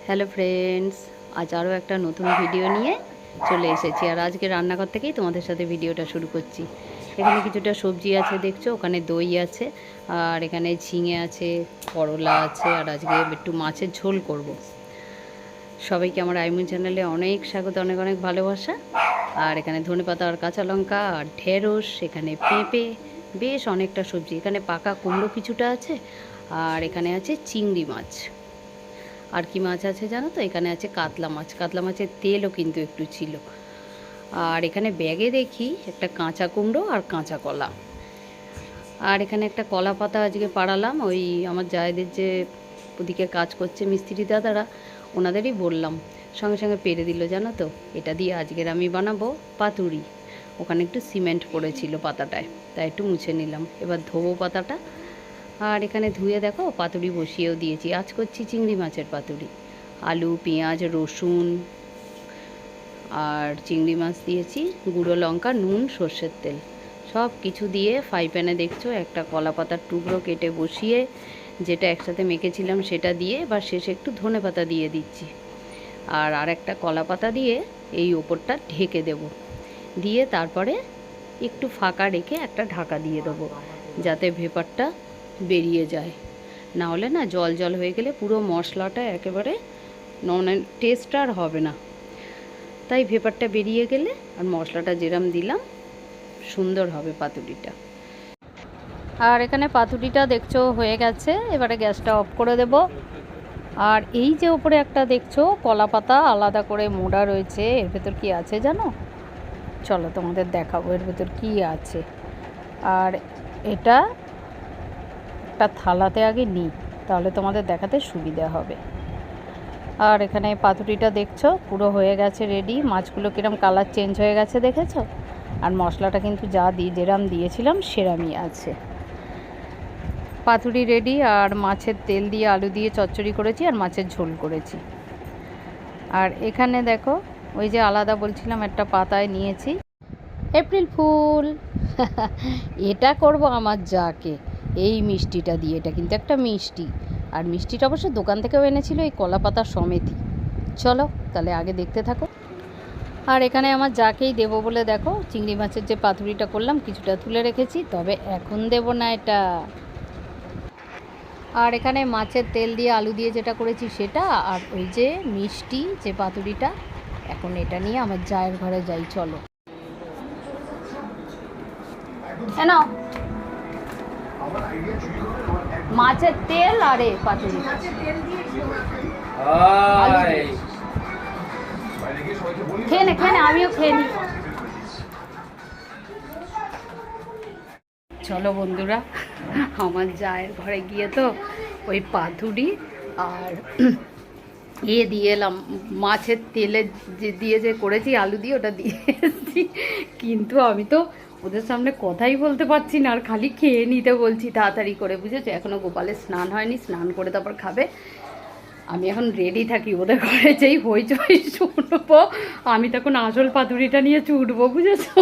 Hello friends, আজ আরও একটা নতুন ভিডিও নিয়ে চলে এসেছি। আর আজকে রান্নাঘর থেকেই তোমাদের সাথে ভিডিওটা শুরু করছি। এখানে কিছুটা সবজি আছে দেখছো, ওখানে দই আছে, আর এখানে ঝিঙে আছে, করলা আছে, আর আজকে একটু মাছের ঝোল করব। সবাইকে আমার আইমুন চ্যানেলে অনেক স্বাগত, অনেক অনেক ভালোবাসা। আর এখানে ধনেপাতা আর কাঁচা লঙ্কা আর ঢেঁড়স, এখানে পেঁপে, বেশ অনেকটা সবজি। এখানে পাকা কুমড়ো কিছুটা আছে, আর এখানে আছে চিংড়ি মাছ। আর কি মাছ আছে জানো তো, এখানে আছে কাতলা মাছ। কাতলা মাছের তেলও কিন্তু একটু ছিল। আর এখানে ব্যাগে দেখি একটা কাঁচা কুমড়ো আর কাঁচা কলা। আর এখানে একটা কলা পাতা আজকে পাড়ালাম, ওই আমার জায়েদের যে ওদিকে কাজ করছে মিস্ত্রি দাদারা, ওনাদেরই বললাম, সঙ্গে সঙ্গে পেরে দিল জানো তো। এটা দিয়ে আজকের আমি বানাবো পাতুরি। ওখানে একটু সিমেন্ট পড়েছিল পাতাটায়, তাই একটু মুছে নিলাম। এবার ধোবো পাতাটা। আর এখানে ধুয়ে দেখো পাতুরি বসিয়েও দিয়েছি। আজ করছি চিংড়ি মাছের পাতুরি। আলু, পেঁয়াজ, রসুন আর চিংড়ি মাছ দিয়েছি, গুঁড়ো লঙ্কা, নুন, সর্ষের তেল সব কিছু দিয়ে ফ্রাই প্যানে দেখছো একটা কলা পাতার টুকরো কেটে বসিয়ে, যেটা একসাথে মেখেছিলাম সেটা দিয়ে, এবার শেষে একটু ধনে পাতা দিয়ে দিচ্ছি। আর একটা কলা পাতা দিয়ে এই ওপরটা ঢেকে দেব, দিয়ে তারপরে একটু ফাঁকা রেখে একটা ঢাকা দিয়ে দেবো, যাতে ভেপারটা বেরিয়ে যায়। না হলে না জল জল হয়ে গেলে পুরো মশলাটা একেবারে টেস্ট আর হবে না। তাই ভেপারটা বেরিয়ে গেলে আর মশলাটা যেরম দিলাম সুন্দর হবে পাতুরিটা। আর এখানে পাতুরিটা দেখছো হয়ে গেছে, এবারে গ্যাসটা অফ করে দেব। আর এই যে ওপরে একটা দেখছো কলা পাতা আলাদা করে মোড়া রয়েছে, এর ভেতর কি আছে জানো? চলো তোমাদের দেখাবো এর ভেতর কি আছে। আর এটা একটা থালাতে আগে নিই, তাহলে তোমাদের দেখাতে সুবিধা হবে। আর এখানে পাতুরিটা দেখছো পুরো হয়ে গেছে রেডি। মাছগুলো কিরম কালার চেঞ্জ হয়ে গেছে দেখেছো? আর মশলাটা কিন্তু যেরাম দিয়েছিলাম সেরামই আছে। পাতুরি রেডি। আর মাছের তেল দিয়ে আলু দিয়ে চচ্চড়ি করেছি, আর মাছের ঝোল করেছি। আর এখানে দেখো ওই যে আলাদা বলছিলাম একটা পাতায় নিয়েছি এপ্রিল ফুল। এটা করব আমার যাকে এই মিষ্টিটা দিয়ে। এটা কিন্তু একটা মিষ্টি, আর মিষ্টিটা অবশ্য দোকান থেকেও এনেছিল এই কলা পাতা সমেতই। চলো তাহলে আগে দেখতে থাকো। আর এখানে আমার যাকেই দেবো বলে দেখো চিংড়ি মাছের যে পাতুরিটা করলাম কিছুটা তুলে রেখেছি, তবে এখন দেব না এটা। আর এখানে মাছের তেল দিয়ে আলু দিয়ে যেটা করেছি সেটা, আর ওই যে মিষ্টি যে পাতুরিটা, এখন এটা নিয়ে আমার জায়ের ঘরে যাই। চলো কেন মাছের তেল আর পাতুরি খেয়ে নে, আমিও খেয়ে নি। চলো বন্ধুরা, আমার জায়ের ঘরে গিয়ে তো ওই পাতুরি আর দিয়ে এলাম, মাছের তেলে দিয়ে যে করেছি আলু দিয়ে ওটা দিয়ে এসেছি। কিন্তু আমি তো ওদের সামনে কথাই বলতে পারছি না, আর খালি খেয়ে নিতে বলছি তাড়াতাড়ি করে, বুঝেছো? এখনও গোপালের স্নান হয়নি, স্নান করে তারপর খাবে। আমি এখন রেডি থাকি, ওদের ঘরে যেই হইচই শুনবো আমি তখন আসল পাতুরিটা নিয়ে ছুটবো, বুঝেছো?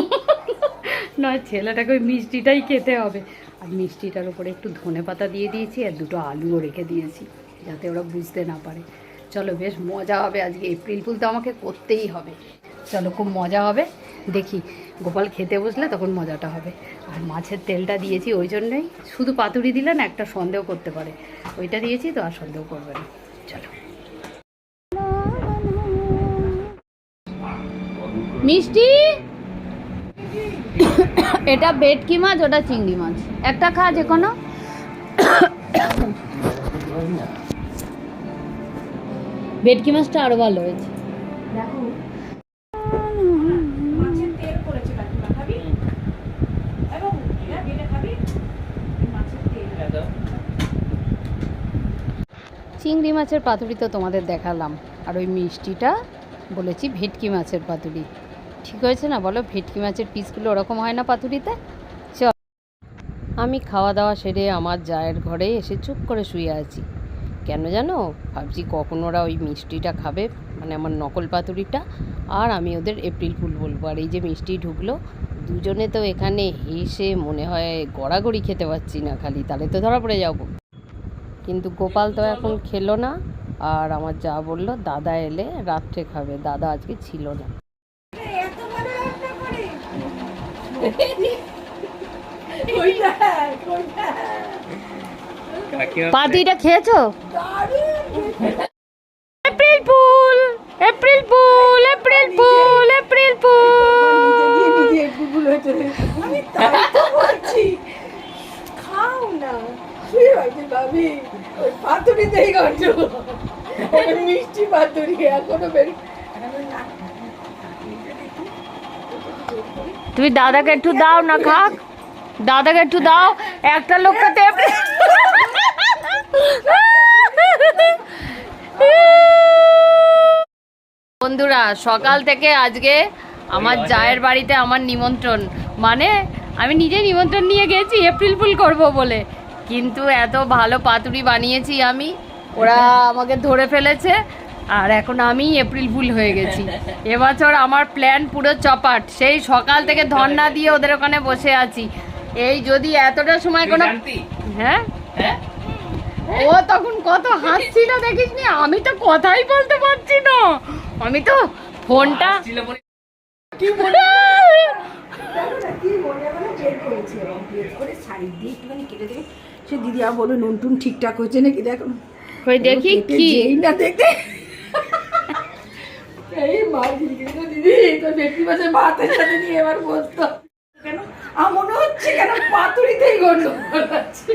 নয় ছেলেটাকে ওই মিষ্টিটাই খেতে হবে। আর মিষ্টিটার উপরে একটু ধনে পাতা দিয়ে দিয়েছি, আর দুটো আলুও রেখে দিয়েছি যাতে ওরা বুঝতে না পারে। চলো বেশ মজা হবে আজকে। এপ্রিল ফুল তো আমাকে করতেই হবে। চলো খুব মজা হবে, দেখি গোপাল খেতে বসলে তখন মজাটা হবে। আর মাছের তেলটা দিয়েছি ওই জন্যই, শুধু পাতুরি দিলে না একটা সন্দেহ করতে পারে, ওইটা দিয়েছি তো আর সন্দেহ করবে না। চলো মিষ্টি, এটা ভেটকি মাছ, ওটা চিংড়ি মাছ, একটা খা যে কোনো। ভেটকি মাছটা আরো ভালো হয়েছে। চিংড়ি মাছের পাতুরি তো তোমাদের দেখালাম, আর ওই মিষ্টিটা বলেছি ভেটকি মাছের পাতুরি। ঠিক হয়েছে না বলো? ভেটকি মাছের পিসগুলো ওরকম হয় না পাতুরিতে? চল, আমি খাওয়া দাওয়া সেরে আমার জায়ের ঘরে এসে চুপ করে শুয়ে আছি। কেন জানো? ভাবছি কখন ওরা ওই মিষ্টিটা খাবে, মানে আমার নকল পাতুরিটা, আর আমি ওদের এপ্রিল ফুল বলবো। আর এই যে মিষ্টি ঢুকলো, দুজনে তো এখানে হেসে মনে হয় গড়াগড়ি খেতে পাচ্ছি না, খালি তাহলে তো ধরা পড়ে যাবো। কিন্তু গোপাল তো এখন খেলো না, আর আমার যা বললো দাদা এলে রাত্রে খাবে, দাদা আজকে ছিল না। পাতিটা খেয়েছো? April fool, April fool, April fool, April fool. আমি তাই তো বলছি, খাও না, শুয়ে হয়েছে ভাবি, ওই পাতুরিতেই গন্ধ, মিষ্টি পাতুরি এখনো বেরি। তুমি দাদাকে একটু দাও না, খাক, দাদাকে একটু দাও, একটা লোকটা বন্ধুরা সকাল থেকে আজকে আমার জায়ের বাড়িতে আমার নিমন্ত্রণ, মানে আমি নিজে নিমন্ত্রণ নিয়ে গেছি এপ্রিল ফুল করব বলে, কিন্তু এত ভালো পাতুরি বানিয়েছি আমি, ওরা আমাকে ধরে ফেলেছে আর এখন আমি এপ্রিল ফুল হয়ে গেছি। এবছর আমার প্ল্যান পুরো চপাট, সেই সকাল থেকে ধর্ণা দিয়ে ওদের ওখানে বসে আছি। এই যদি এতটা সময় কোনো হ্যাঁ ও তখন কত হাসছিল দেখিসনি, আমি তো কথাই বলতে পারছি না, আমি তো ফোনটা কি মনে বের করেছে করে সাইড দিয়ে একটুখানি কেটে দেবে। সে দিদি আর বলো নুন টুন ঠিকঠাক হয়েছে নাকি দেখো, কই দেখি কি না দেখতে এই মা দিদি তো দিদি তো ব্যক্তি মাসে ভাতের সাথে নিয়ে এবার বসতো কেন, আমার মনে হচ্ছে কেন পাতুরিতেই গন্ডগোল আছে।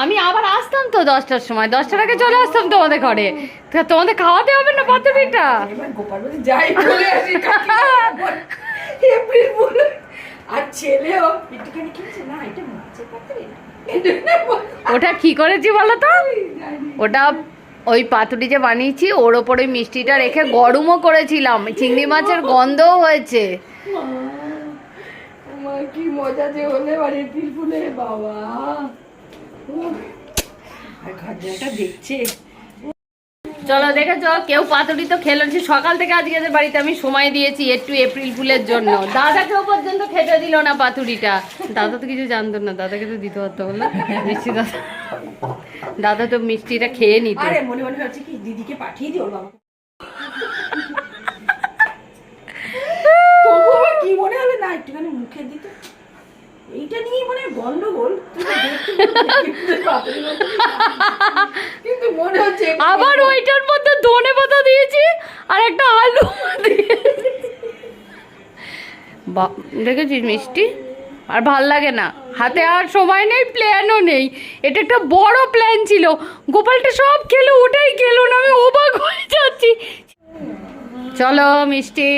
আমি আবার আসতাম তো 10টার সময়, 10টার আগে চলে আসতাম তোমাদের ঘরে, তোমাদের খাওয়াতে হবে না পাতুরিটা। এবার গোপাল বলে যাই বলে আসি এপ্রিল ফুল, আর ছেলেও একটুখানি কিনছে না, এটা মাছের পাতুরি না, ওটা কি করেছি বলো তো, ওটা ওই পাতুরি যে বানিয়েছি ওর ওপরে মিষ্টিটা রেখে গরমও করেছিলাম, চিংড়ি মাছের গন্ধও হয়েছে। আমার কি মজা যে হলে আর এপ্রিল ফুলে বাবা, আর ঘরটা দেখছে। চলো দেখেছো কেউ পাতুরি তো খেলো, সকাল থেকে আজকে এদের বাড়িতে আমি সময় দিয়েছি একটু এপ্রিল ফুলের জন্য, দাদাকেও পর্যন্ত খেতে দিল না পাতুরিটা, দাদা তো কিছু জানতো না, দাদাকে তো দিতে পারতো বললো মিষ্টি, দাদা দাদা তো মিষ্টিটা খেয়ে নিত। আরে মনে মনে হচ্ছে কি দিদিকে পাঠিয়ে দিও বাবা, তবু আবার কি মনে হলো না একটুখানি মুখে দিতে, এইটা নিয়ে মানে গন্ডগোল, কিন্তু মনে হচ্ছে আবার ওইটার মধ্যে ধনে পাতা দিয়েছি আর একটা আলু দেখেছিস মিষ্টি, আর ভাল লাগে না, হাতে আর সময় নেই, প্ল্যানও নেই, এটা একটা বড় প্ল্যান ছিল, গোপালটা সব খেলো, ওটাই খেলো না, আমি অবাক হয়ে যাচ্ছি। চলো মিষ্টি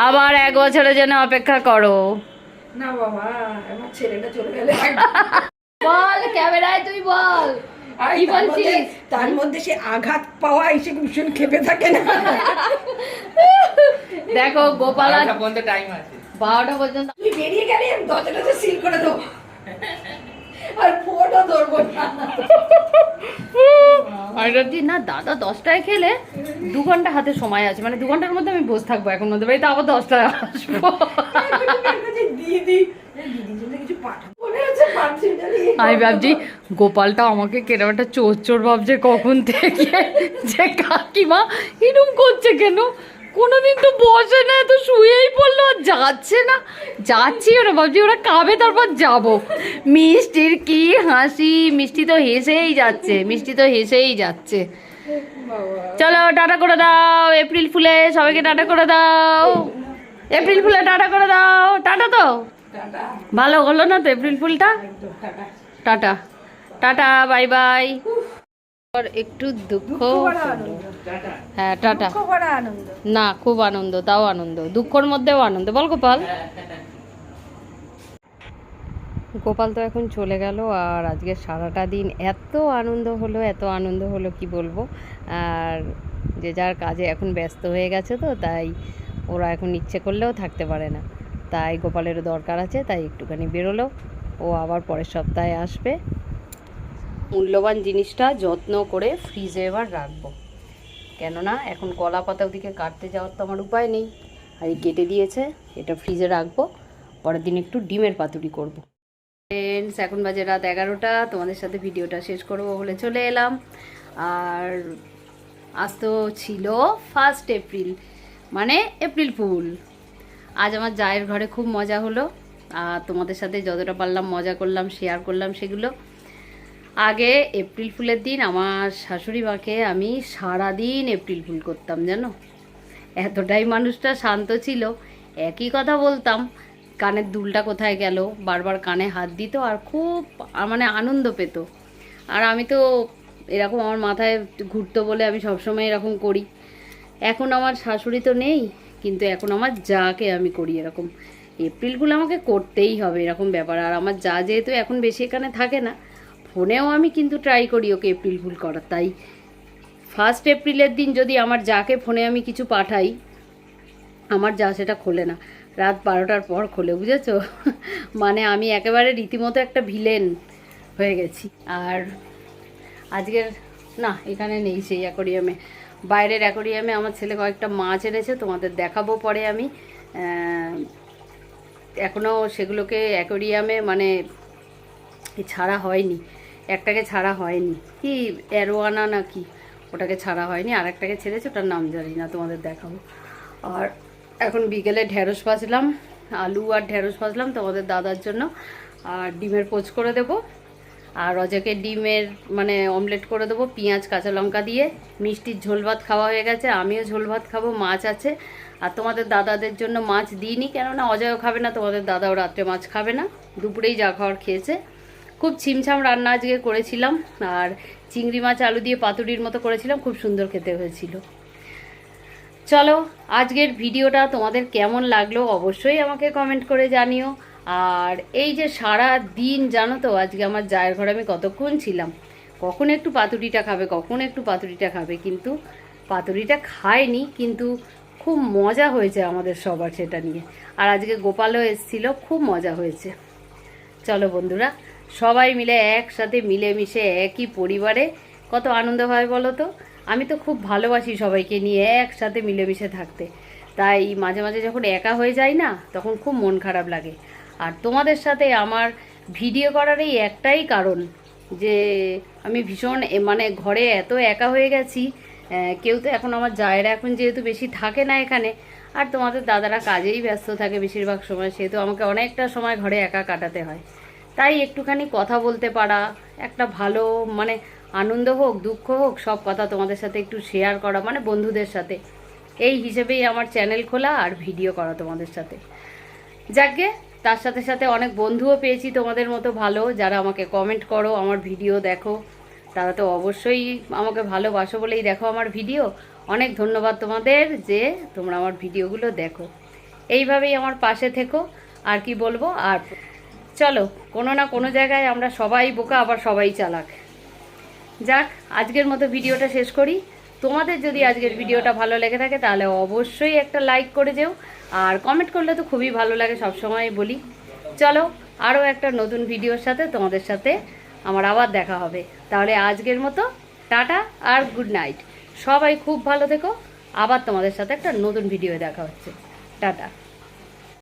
আবার 1 বছরের জন্য অপেক্ষা করো। না বাবা আমার ছেলেটা চলে গেলে বল ক্যামেরায় তুই বল কি বলছিস, তার মধ্যে সে আঘাত পাওয়া এসে ভীষণ খেপে থাকে না। দেখো গোপাল আর 12টা টাইম আছে, 12টা পর্যন্ত তুই বেরিয়ে গেলে আমি দরজাটা সিল করে দেবো আর ফোনও ধরবো না। না দাদা 10টায় খেলে 2 ঘন্টা হাতে সময় আছে, মানে 2 ঘন্টার মধ্যে আমি বসে থাকবো, এখন ওদের বাড়িতে আবার 10টায় আসবো। দিদি কিছু পাঠাবো মনে হচ্ছে আমি ভাবছি গোপালটা আমাকে কেরম একটা চোর চোর ভাবছে কখন থেকে, যে কাকিমা এরকম করছে কেন, কোনোদিন তো বসে না, তো শুয়েই পড়লো আর যাচ্ছে না, যাচ্ছি ওরা ভাবছি ওরা কাবে তারপর যাব। মিষ্টির কি হাসি, মিষ্টি তো হেসেই যাচ্ছে, মিষ্টি তো হেসেই যাচ্ছে। চলো টাটা করে দাও এপ্রিল ফুলে, সবাইকে টাটা করে দাও, এপ্রিল ফুলে টাটা করে দাও, টাটা তো ভালো হলো না তো এপ্রিল ফুলটা, টাটা টাটা বাই বাই। একটু দুঃখ, হ্যাঁ টাটা, না খুব আনন্দ, তাও আনন্দ, দুঃখের মধ্যেও আনন্দ, বল গোপাল। গোপাল তো এখন চলে গেল, আর আজকে সারাটা দিন এত আনন্দ হলো, এত আনন্দ হলো কি বলবো, আর যে যার কাজে এখন ব্যস্ত হয়ে গেছে, তো তাই ওরা এখন ইচ্ছে করলেও থাকতে পারে না, তাই গোপালেরও দরকার আছে, তাই একটুখানি বেরোলো, ও আবার পরের সপ্তাহে আসবে। মূল্যবান জিনিসটা যত্ন করে ফ্রিজে এবার রাখবো, কেননা এখন কলা পাতা ওদিকে কাটতে যাওয়ার তো আমার উপায় নেই, আর এই কেটে দিয়েছে, এটা ফ্রিজে রাখবো, পরের দিন একটু ডিমের পাতুরি করব। ফ্রেন্ডস, এখন বাজে রাত 11টা। তোমাদের সাথে ভিডিওটা শেষ করবো বলে চলে এলাম। আর আজ তো ছিল 1 এপ্রিল, মানে এপ্রিল ফুল। আজ আমার জায়ের ঘরে খুব মজা হলো, আর তোমাদের সাথে যতটা পারলাম মজা করলাম, শেয়ার করলাম সেগুলো। আগে এপ্রিল ফুলের দিন আমার শাশুড়ি মাকে আমি সারাদিন এপ্রিল ফুল করতাম, জানো। এতটাই মানুষটা শান্ত ছিল, একই কথা বলতাম, কানের দুলটা কোথায় গেল বারবার কানে হাত দিত, আর খুব মানে আনন্দ পেত। আর আমি তো এরকম আমার মাথায় ঘুরতো বলে আমি সবসময় এরকম করি। এখন আমার শাশুড়ি তো নেই, কিন্তু এখন আমার যাকে আমি করি এরকম এপ্রিল ফুল আমাকে করতেই হবে এরকম ব্যাপার। আর আমার যা যেহেতু এখন বেশি এখানে থাকে না, ফোনেও আমি কিন্তু ট্রাই করি ওকে এপ্রিল ফুল করার। তাই 1 এপ্রিলের দিন যদি আমার যাকে ফোনে আমি কিছু পাঠাই, আমার যা সেটা খোলে না, রাত 12টার পর খোলে, বুঝেছো। মানে আমি একেবারে রীতিমতো একটা ভিলেন হয়ে গেছি। আর আজকের না, এখানে নেই সেই অ্যাকোরিয়ামে, বাইরের অ্যাকোরিয়ামে আমার ছেলে কয়েকটা মাছ এনেছে, তোমাদের দেখাবো পরে। আমি এখনও সেগুলোকে অ্যাকোরিয়ামে মানে ছাড়া হয়নি, একটাকে ছাড়া হয়নি, কি অ্যারোয়ানা না কি, ওটাকে ছাড়া হয়নি। আর একটাকে ছেড়েছে, ওটার নাম জানি না, তোমাদের দেখাবো। আর এখন বিকেলে ঢ্যাঁড়স ভাজলাম, আলু আর ঢ্যাঁড়স ভাজলাম তোমাদের দাদার জন্য, আর ডিমের পোচ করে দেবো। আর অজয়কে ডিমের মানে অমলেট করে দেবো পেঁয়াজ কাঁচা লঙ্কা দিয়ে। মিষ্টির ঝোল ভাত খাওয়া হয়ে গেছে, আমিও ঝোল ভাত খাবো, মাছ আছে। আর তোমাদের দাদাদের জন্য মাছ দিইনি, কেননা অজয়ও খাবে না, তোমাদের দাদাও রাত্রে মাছ খাবে না, দুপুরেই যা খাওয়ার খেয়েছে। খুব ছিমছাম রান্না আজকে করেছিলাম, আর চিংড়ি মাছ আলু দিয়ে পাতুরির মতো করেছিলাম, খুব সুন্দর খেতে হয়েছিল। চলো, আজকের ভিডিওটা তোমাদের কেমন লাগলো অবশ্যই আমাকে কমেন্ট করে জানিও। আর এই যে সারা দিন জানো তো, আজকে আমার জায়ের ঘরে আমি কতক্ষণ ছিলাম, কখন একটু পাতুরিটা খাবে, কখন একটু পাতুরিটা খাবে, কিন্তু পাতুরিটা খায়নি, কিন্তু খুব মজা হয়েছে আমাদের সবার সেটা নিয়ে। আর আজকে গোপালও এসেছিল, খুব মজা হয়েছে। চলো বন্ধুরা, সবাই মিলে একসাথে মিলেমিশে একই পরিবারে কত আনন্দ হয় বলো তো। আমি তো খুব ভালোবাসি সবাইকে নিয়ে একসাথে মিলেমিশে থাকতে, তাই মাঝে মাঝে যখন একা হয়ে যায় না, তখন খুব মন খারাপ লাগে। আর তোমাদের সাথে আমার ভিডিও করার এই একটাই কারণ, যে আমি ভীষণ মানে ঘরে এত একা হয়ে গেছি। কেউ তো এখন আমার জায়েরা এখন যেহেতু বেশি থাকে না এখানে, আর তোমাদের দাদারা কাজেই ব্যস্ত থাকে বেশিরভাগ সময়, সেহেতু আমাকে অনেকটা সময় ঘরে একা কাটাতে হয়। তাই একটুখানি কথা বলতে পারা, একটা ভালো মানে আনন্দ হোক দুঃখ হোক সব কথা তোমাদের সাথে একটু শেয়ার করা, মানে বন্ধুদের সাথে, এই হিসেবেই আমার চ্যানেল খোলা আর ভিডিও করা তোমাদের সাথে। যাকে তার সাথে সাথে অনেক বন্ধুও পেয়েছি তোমাদের মতো ভালো, যারা আমাকে কমেন্ট করো, আমার ভিডিও দেখো। তারা তো অবশ্যই আমাকে ভালোবাসো বলেই দেখো আমার ভিডিও। অনেক ধন্যবাদ তোমাদের যে তোমরা আমার ভিডিওগুলো দেখো, এইভাবেই আমার পাশে থেকো। আর কি বলবো। আর চলো, কোনো না কোনো জায়গায় আমরা সবাই বোকা, আবার সবাই চালাক। যাক, আজকের মতো ভিডিওটা শেষ করি। তোমাদের যদি আজকের ভিডিওটা ভালো লেগে থাকে তাহলে অবশ্যই একটা লাইক করে যেও, আর কমেন্ট করলে তো খুবই ভালো লাগে, সবসময় বলি। চলো, আরও একটা নতুন ভিডিওর সাথে তোমাদের সাথে আমার আবার দেখা হবে। তাহলে আজকের মতো টাটা আর গুড নাইট। সবাই খুব ভালো থেকো, আবার তোমাদের সাথে একটা নতুন ভিডিও দেখা হচ্ছে। টাটা।